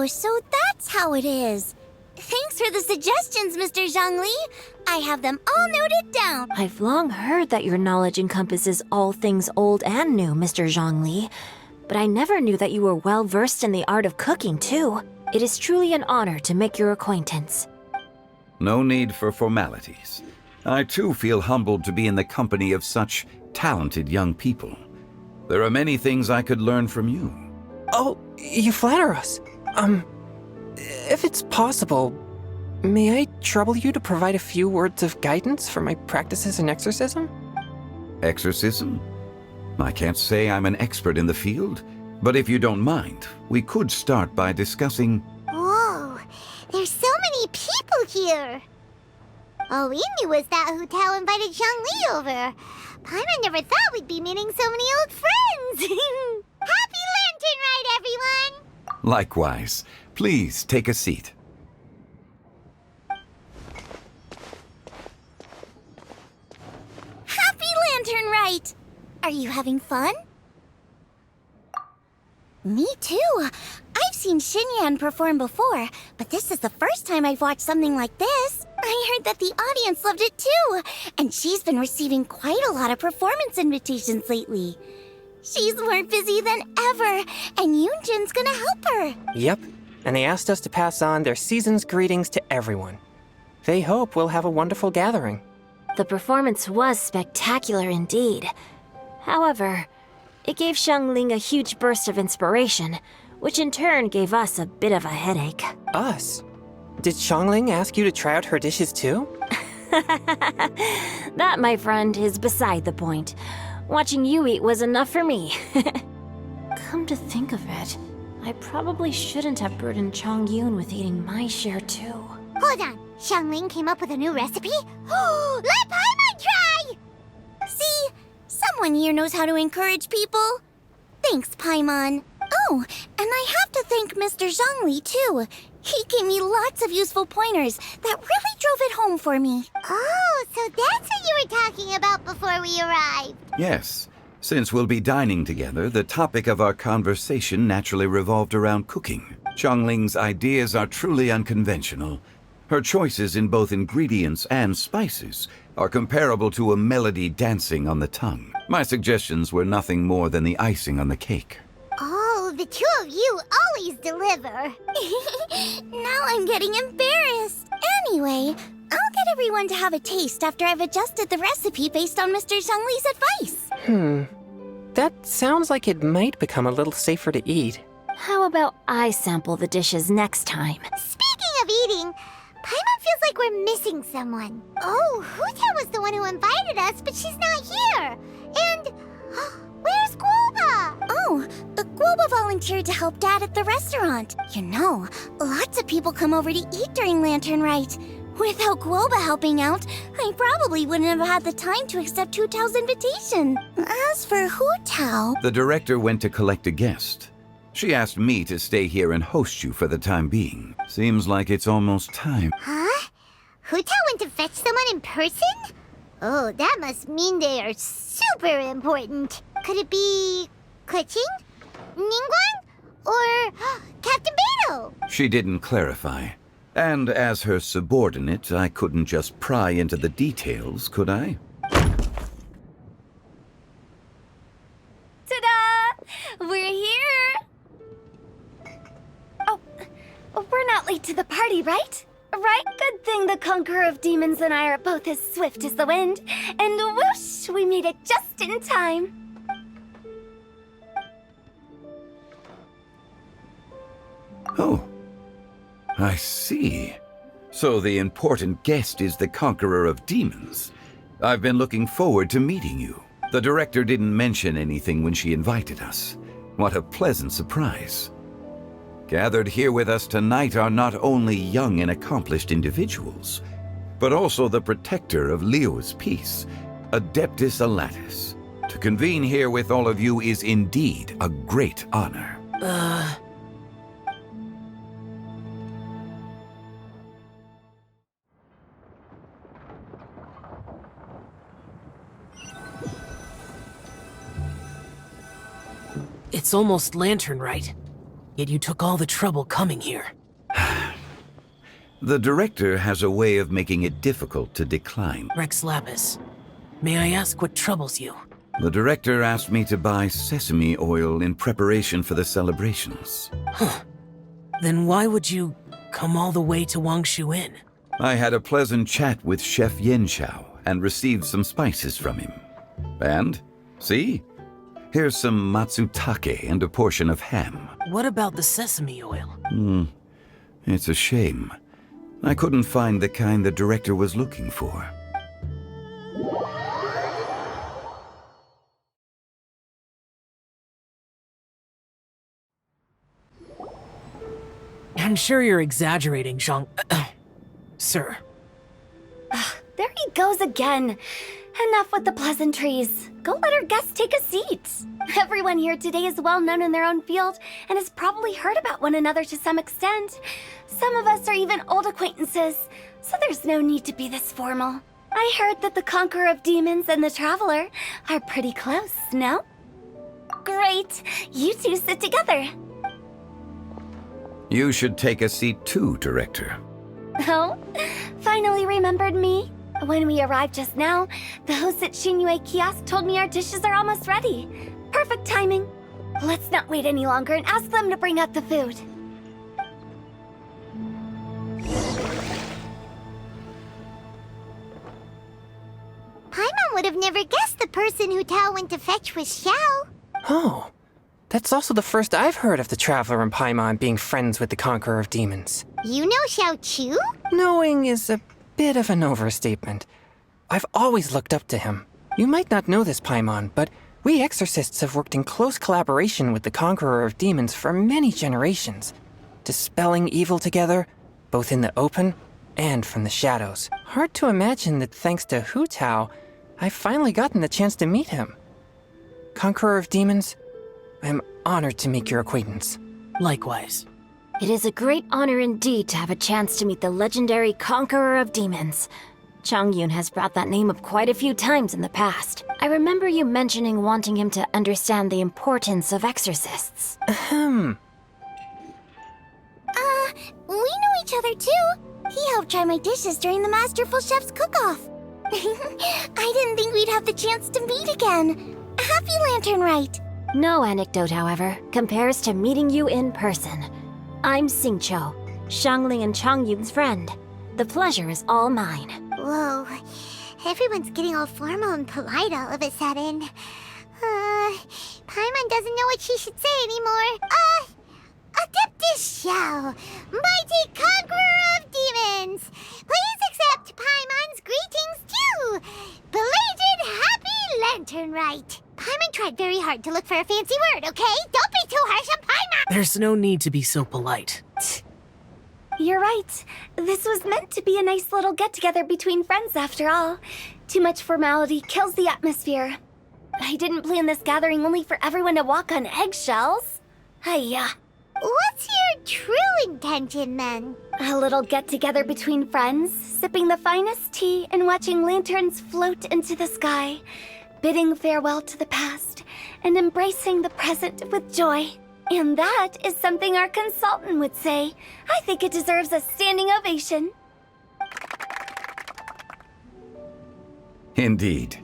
Oh, so that's how it is. Thanks for the suggestions, Mr. Zhongli. I have them all noted down. I've long heard that your knowledge encompasses all things old and new, Mr. Zhongli. But I never knew that you were well versed in the art of cooking, too. It is truly an honor to make your acquaintance. No need for formalities. I too feel humbled to be in the company of such talented young people. There are many things I could learn from you. Oh, you flatter us. If it's possible, may I trouble you to provide a few words of guidance for my practices in exorcism? Exorcism? I can't say I'm an expert in the field, but if you don't mind, we could start by discussing... Whoa, there's so many people here. All we knew was that Hu Tao invited Zhongli over. Paimon never thought we'd be meeting so many old friends. Happy Lanturn Rite, everyone! Likewise. Please take a seat. Happy Lanturn Rite! Are you having fun? Me too. I've seen Xinyan perform before, but this is the first time I've watched something like this. I heard that the audience loved it too, and she's been receiving quite a lot of performance invitations lately. She's more busy than ever, and Yoonjin's gonna help her. Yep, and they asked us to pass on their season's greetings to everyone. They hope we'll have a wonderful gathering. The performance was spectacular indeed. However, it gave Xiangling a huge burst of inspiration, which in turn gave us a bit of a headache. Us? Did Xiangling ask you to try out her dishes too? That, my friend, is beside the point. Watching you eat was enough for me. Come to think of it, I probably shouldn't have burdened Chongyun with eating my share too. Hold on, Xiangling came up with a new recipe? Let Paimon try! See? Someone here knows how to encourage people. Thanks, Paimon. Oh, and I have to thank Mr. Zhongli, too. He gave me lots of useful pointers that really drove it home for me. Oh, so that's what you were talking about before we arrived. Yes. Since we'll be dining together, the topic of our conversation naturally revolved around cooking. Xiangling's ideas are truly unconventional. Her choices in both ingredients and spices are comparable to a melody dancing on the tongue. My suggestions were nothing more than the icing on the cake. Oh, the two of you always deliver. Now I'm getting embarrassed. Anyway, I'll get everyone to have a taste after I've adjusted the recipe based on Mr. Zhongli's advice. That sounds like it might become a little safer to eat. How about I sample the dishes next time? Speaking of eating, Paimon feels like we're missing someone. Oh, Huta was the one who invited us, but she's not here. And where's Guoba? Oh, Guoba volunteered to help Dad at the restaurant. You know, lots of people come over to eat during Lanturn Rite. Without Guoba helping out, I probably wouldn't have had the time to accept Hu Tao's invitation. As for Hu Tao... The director went to collect a guest. She asked me to stay here and host you for the time being. Seems like it's almost time. Huh? Hu Tao went to fetch someone in person? Oh, that must mean they are super important. Could it be... Keqing? Ningguang? Or Captain Beidou? She didn't clarify. And as her subordinate, I couldn't just pry into the details, could I? Ta-da! We're here! Oh, we're not late to the party, right? Right? Good thing the Conqueror of Demons and I are both as swift as the wind. And whoosh, we made it just in time. Oh, I see. So the important guest is the Conqueror of Demons. I've been looking forward to meeting you. The director didn't mention anything when she invited us. What a pleasant surprise. Gathered here with us tonight are not only young and accomplished individuals, but also the protector of Leo's peace, Adeptus Alatus. To convene here with all of you is indeed a great honor. It's almost Lanturn Rite. yet you took all the trouble coming here. The director has a way of making it difficult to decline. Rex Lapis, may I ask what troubles you? The director asked me to buy sesame oil in preparation for the celebrations. Then why would you come all the way to Wangshu Inn? I had a pleasant chat with Chef Yenchao and received some spices from him. And, see? Here's some matsutake and a portion of ham. What about the sesame oil? It's a shame. I couldn't find the kind the director was looking for. I'm sure you're exaggerating, Zhang... Sir. There he goes again. Enough with the pleasantries. Go let our guests take a seat. Everyone here today is well known in their own field and has probably heard about one another to some extent. Some of us are even old acquaintances, so there's no need to be this formal. I heard that the Conqueror of Demons and the Traveler are pretty close, no? Great. You two sit together. You should take a seat too, Director. Oh? Finally remembered me? When we arrived just now, the host at Xinyue Kiosk told me our dishes are almost ready. Perfect timing. Let's not wait any longer and ask them to bring out the food. Paimon would have never guessed the person who Tao went to fetch was Xiao. Oh, that's also the first I've heard of the Traveler and Paimon being friends with the Conqueror of Demons. You know Xiao Chu? Knowing is a bit of an overstatement. I've always looked up to him. You might not know this, Paimon, but we exorcists have worked in close collaboration with the Conqueror of Demons for many generations, dispelling evil together, both in the open and from the shadows. Hard to imagine that thanks to Hu Tao, I've finally gotten the chance to meet him. Conqueror of Demons, I'm honored to make your acquaintance. Likewise. It is a great honor indeed to have a chance to meet the legendary Conqueror of Demons. Changyun has brought that name up quite a few times in the past. I remember you mentioning wanting him to understand the importance of exorcists. Ahem. We know each other too. He helped try my dishes during the Masterful Chef's cook-off. I didn't think we'd have the chance to meet again. Happy Lanturn Rite. No anecdote, however, compares to meeting you in person. I'm Xingqiu, Shangling and Changyun's friend. The pleasure is all mine. Whoa, everyone's getting all formal and polite all of a sudden. Paimon doesn't know what she should say anymore. Adeptus Xiao, mighty conqueror of demons, please accept Paimon's greetings too. Belated Happy Lanturn Rite. Paimon tried very hard to look for a fancy word, okay? Don't be too harsh on Paimon! There's no need to be so polite. You're right. This was meant to be a nice little get-together between friends after all. Too much formality kills the atmosphere. I didn't plan this gathering only for everyone to walk on eggshells. Hiya. What's your true intention, then? A little get-together between friends, sipping the finest tea and watching lanterns float into the sky, bidding farewell to the past, and embracing the present with joy. And that is something our consultant would say. I think it deserves a standing ovation. Indeed.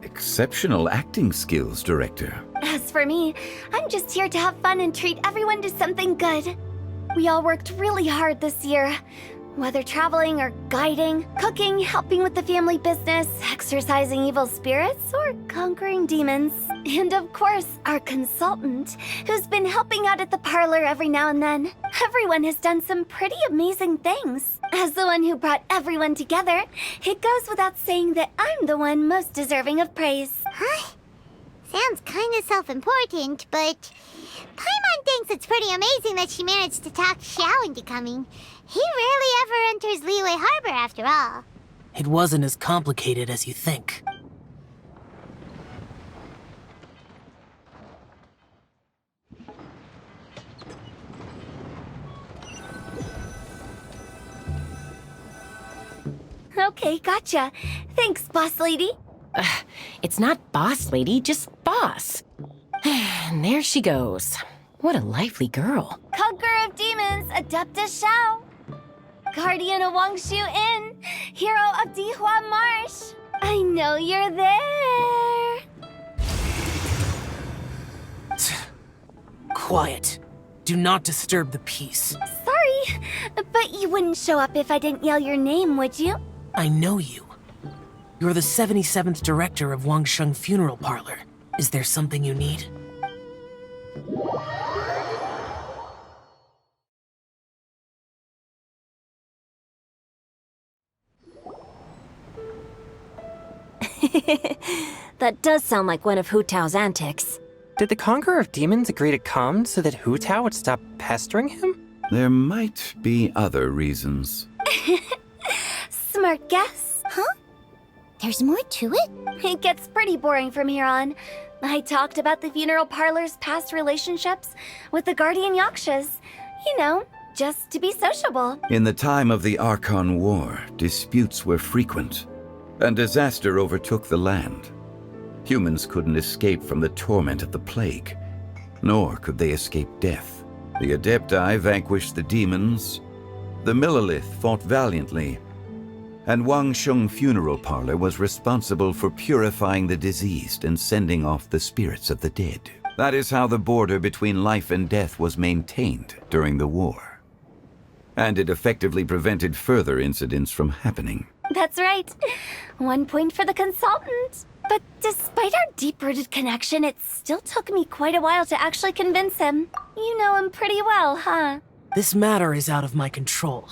Exceptional acting skills, Director. As for me, I'm just here to have fun and treat everyone to something good. We all worked really hard this year. Whether traveling or guiding, cooking, helping with the family business, exorcising evil spirits, or conquering demons. And of course, our consultant, who's been helping out at the parlor every now and then. Everyone has done some pretty amazing things. As the one who brought everyone together, it goes without saying that I'm the one most deserving of praise. Huh? Sounds kinda self-important, but Paimon thinks it's pretty amazing that she managed to talk Xiao into coming. He rarely ever enters Liyue Harbor after all. It wasn't as complicated as you think. Okay, gotcha. Thanks, boss lady. It's not boss lady, just boss. And there she goes. What a lively girl. Conqueror of Demons, Adeptus Shao. Guardian of Wangshu Inn, Hero of Dihua Marsh. I know you're there. Quiet. Do not disturb the peace. Sorry, but you wouldn't show up if I didn't yell your name, would you? I know you. You're the 77th director of Wangsheng Funeral Parlor. Is there something you need? That does sound like one of Hu Tao's antics. Did the Conqueror of Demons agree to come so that Hu Tao would stop pestering him? There might be other reasons. Smart guess. Huh? There's more to it? It gets pretty boring from here on. I talked about the funeral parlor's past relationships with the guardian yakshas. You know, just to be sociable. In the time of the Archon War, disputes were frequent, and disaster overtook the land. Humans couldn't escape from the torment of the plague, nor could they escape death. The Adepti vanquished the demons, the Millelith fought valiantly, and Wangsheng Funeral Parlor was responsible for purifying the diseased and sending off the spirits of the dead. That is how the border between life and death was maintained during the war. And it effectively prevented further incidents from happening. That's right. 1 point for the consultant. But despite our deep-rooted connection, it still took me quite a while to actually convince him. You know him pretty well, huh? This matter is out of my control,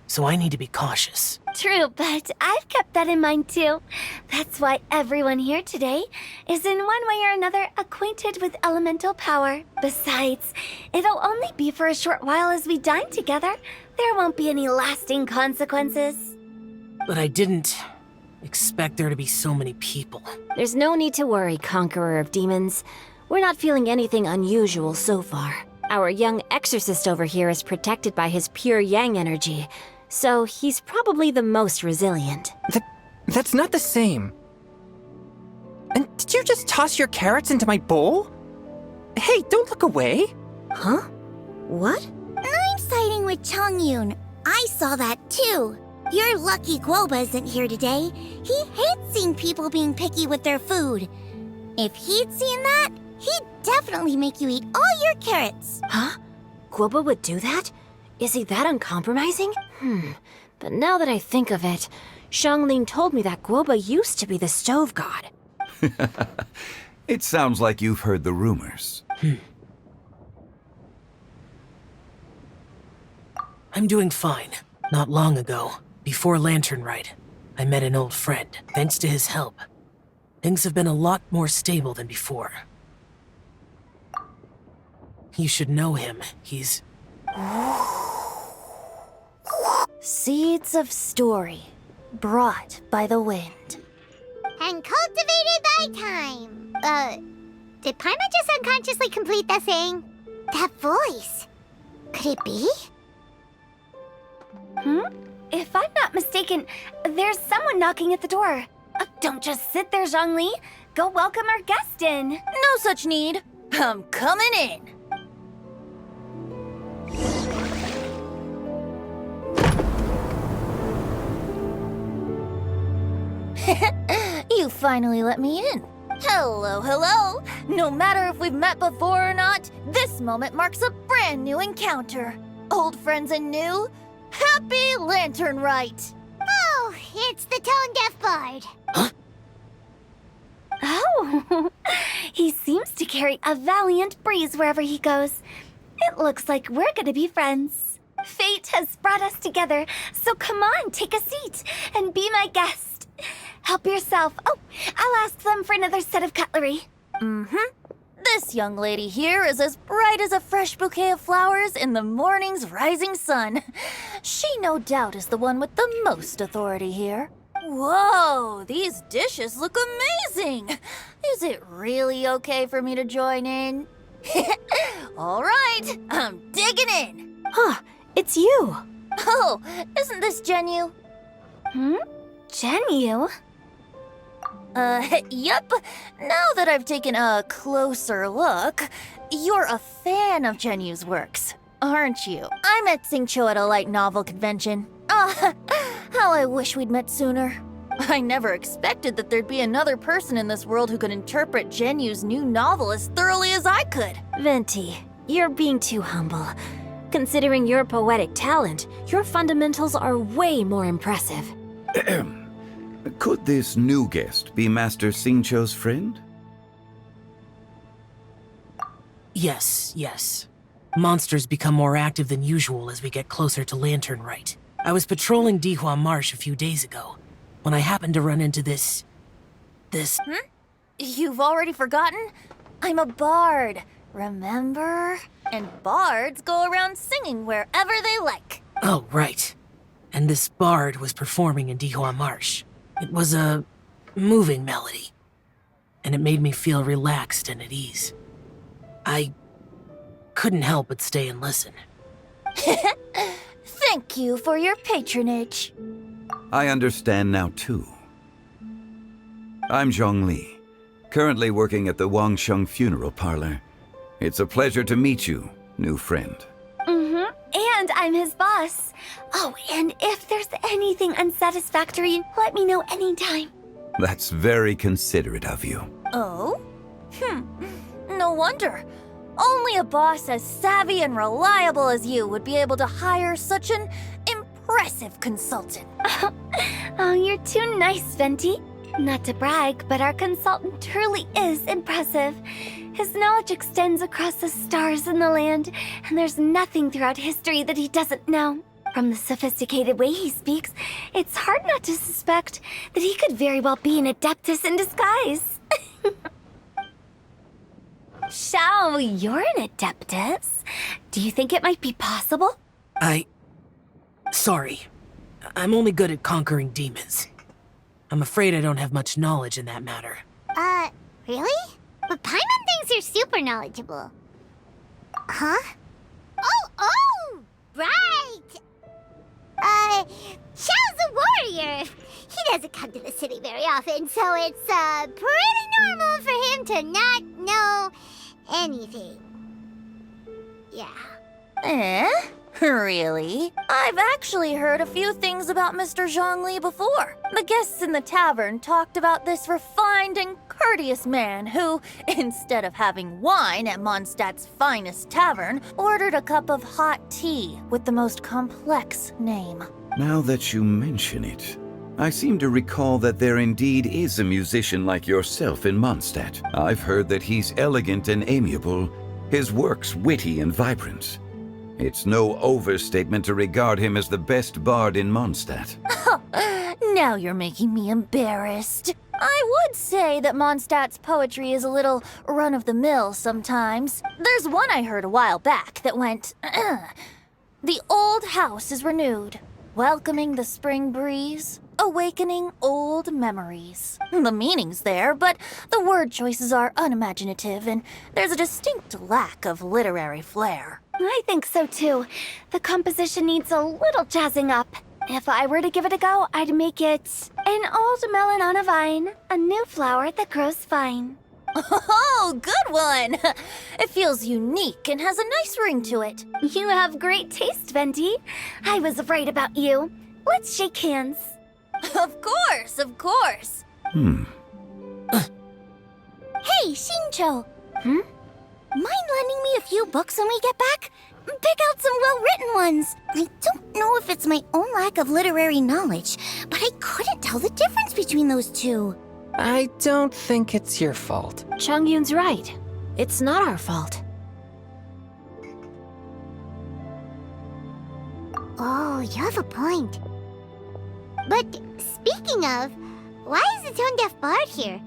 so I need to be cautious. True, but I've kept that in mind too. That's why everyone here today is in one way or another acquainted with elemental power. Besides, it'll only be for a short while as we dine together. There won't be any lasting consequences. But I didn't expect there to be so many people. There's no need to worry, Conqueror of Demons. We're not feeling anything unusual so far. Our young exorcist over here is protected by his pure yang energy, so he's probably the most resilient. That's not the same. And did you just toss your carrots into my bowl? Hey, don't look away. Huh? What? I'm siding with Chongyun. I saw that too. You're lucky Guoba isn't here today. He hates seeing people being picky with their food. If he'd seen that, he'd definitely make you eat all your carrots. Huh? Guoba would do that? Is he that uncompromising? But now that I think of it, Xianglin told me that Guoba used to be the stove god. It sounds like you've heard the rumors. I'm doing fine. Not long ago, before Lanturn Rite, I met an old friend. Thanks to his help, things have been a lot more stable than before. You should know him. He's... Seeds of story, brought by the wind. And cultivated by time. Did Paimon just unconsciously complete that saying? That voice. Could it be? If I'm not mistaken, there's someone knocking at the door. Don't just sit there, Zhongli. Go welcome our guest in. No such need. I'm coming in. You finally let me in. Hello, hello. No matter if we've met before or not, this moment marks a brand new encounter. Old friends and new, happy Lanturn Rite. Oh, it's the tone-deaf bard. Oh, he seems to carry a valiant breeze wherever he goes. It looks like we're gonna be friends. Fate has brought us together, so come on, take a seat and be my guest. Help yourself. Oh, I'll ask them for another set of cutlery. This young lady here is as bright as a fresh bouquet of flowers in the morning's rising sun. She no doubt is the one with the most authority here. Whoa, these dishes look amazing. Is it really okay for me to join in? All right, I'm digging in. Huh, it's you. Oh, isn't this Genyu? Genyu? Yep. Now that I've taken a closer look, you're a fan of Genyu's works, aren't you? I met Xingqiu at a light novel convention. Ah, how I wish we'd met sooner. I never expected that there'd be another person in this world who could interpret Genyu's new novel as thoroughly as I could. Venti, you're being too humble. Considering your poetic talent, your fundamentals are way more impressive. Could this new guest be Master Xingqiu's friend? Yes. Monsters become more active than usual as we get closer to Lanturn Rite. I was patrolling Dihua Marsh a few days ago, when I happened to run into this... You've already forgotten? I'm a bard, remember? And bards go around singing wherever they like. Oh, right. And this bard was performing in Dihua Marsh. It was a moving melody, and it made me feel relaxed and at ease. I couldn't help but stay and listen. Thank you for your patronage. I understand now, too. I'm Zhongli, currently working at the Wangsheng Funeral Parlor. It's a pleasure to meet you, new friend. And I'm his boss. Oh, and if there's anything unsatisfactory, let me know anytime. That's very considerate of you. Oh? No wonder. Only a boss as savvy and reliable as you would be able to hire such an impressive consultant. Oh, you're too nice, Venti. Not to brag, but our consultant truly is impressive. His knowledge extends across the stars and the land, and there's nothing throughout history that he doesn't know. From the sophisticated way he speaks, it's hard not to suspect that he could very well be an adeptus in disguise. Shao, you're an adeptus. Do you think it might be possible? Sorry. I'm only good at conquering demons. I'm afraid I don't have much knowledge in that matter. Really? But Paimon thinks you're super knowledgeable. Huh? Oh, right! Xiao's a warrior. He doesn't come to the city very often, so it's, pretty normal for him to not know anything. Yeah. Really? I've actually heard a few things about Mr. Zhongli before. The guests in the tavern talked about this refined and courteous man who, instead of having wine at Mondstadt's finest tavern, ordered a cup of hot tea with the most complex name. Now that you mention it, I seem to recall that there indeed is a musician like yourself in Mondstadt. I've heard that he's elegant and amiable, his works witty and vibrant. It's no overstatement to regard him as the best bard in Mondstadt. Now you're making me embarrassed. I would say that Mondstadt's poetry is a little run-of-the-mill sometimes. There's one I heard a while back that went, The old house is renewed, welcoming the spring breeze, awakening old memories. The meaning's there, but the word choices are unimaginative, and there's a distinct lack of literary flair. I think so too. The composition needs a little jazzing up. If I were to give it a go, I'd make it an old melon on a vine, a new flower that grows fine. Oh, good one! It feels unique and has a nice ring to it. You have great taste, Venti. I was right about you. Let's shake hands. Of course. Hey, Xingqiu. Mind lending me a few books when we get back? Pick out some well-written ones. I don't know if it's my own lack of literary knowledge, but I couldn't tell the difference between those two. I don't think it's your fault. Chongyun's right. It's not our fault. Oh, you have a point. But speaking of, why is the tone-deaf bard here?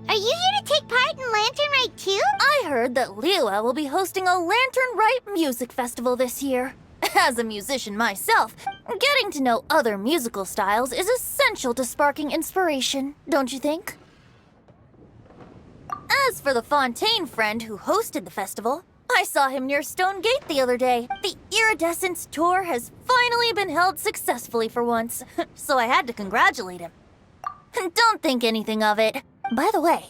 Are you here to take part in Lanturn Rite too? I heard that Liua will be hosting a Lanturn Rite music festival this year. As a musician myself, getting to know other musical styles is essential to sparking inspiration, don't you think? As for the Fontaine friend who hosted the festival, I saw him near Stone Gate the other day. The Iridescence tour has finally been held successfully for once, so I had to congratulate him. Don't think anything of it. By the way,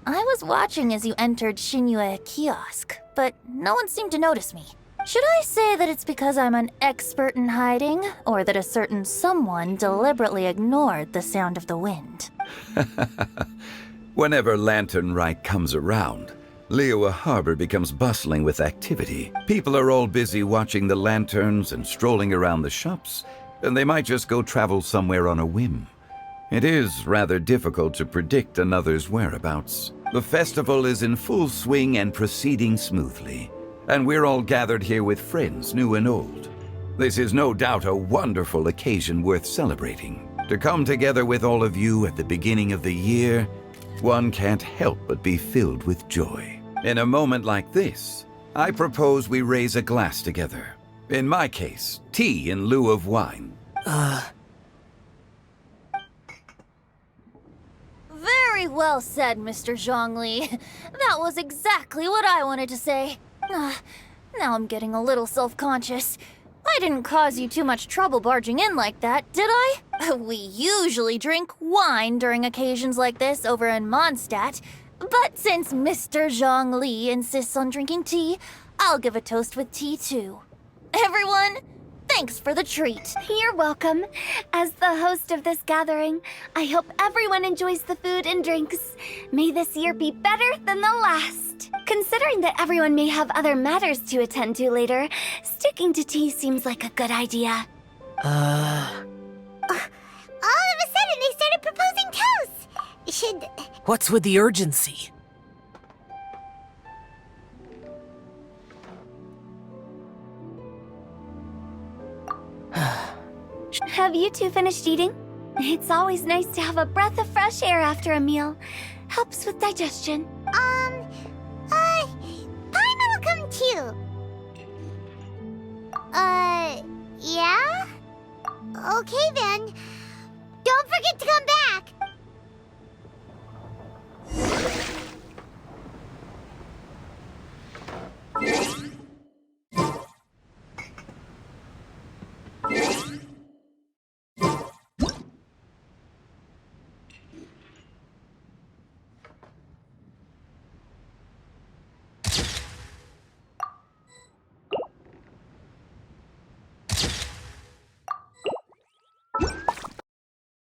I was watching as you entered Shinyue Kiosk, but no one seemed to notice me. Should I say that it's because I'm an expert in hiding, or that a certain someone deliberately ignored the sound of the wind? Whenever Lanturn Rite comes around, Liyue Harbor becomes bustling with activity. People are all busy watching the lanterns and strolling around the shops, and they might just go travel somewhere on a whim. It is rather difficult to predict another's whereabouts. The festival is in full swing and proceeding smoothly, and we're all gathered here with friends, new and old. This is no doubt a wonderful occasion worth celebrating. To come together with all of you at the beginning of the year, one can't help but be filled with joy. In a moment like this, I propose we raise a glass together. In my case, tea in lieu of wine. Very well said, Mr. Zhongli. That was exactly what I wanted to say. Now I'm getting a little self-conscious. I didn't cause you too much trouble barging in like that, did I? We usually drink wine during occasions like this over in Mondstadt, but since Mr. Zhongli insists on drinking tea, I'll give a toast with tea too. Everyone, thanks for the treat. You're welcome. As the host of this gathering, I hope everyone enjoys the food and drinks. May this year be better than the last. Considering that everyone may have other matters to attend to later, sticking to tea seems like a good idea. All of a sudden, they started proposing toasts. Should... What's with the urgency? Have you two finished eating? It's always nice to have a breath of fresh air after a meal. Helps with digestion. Paimon will come too. Yeah? Okay then. Don't forget to come back.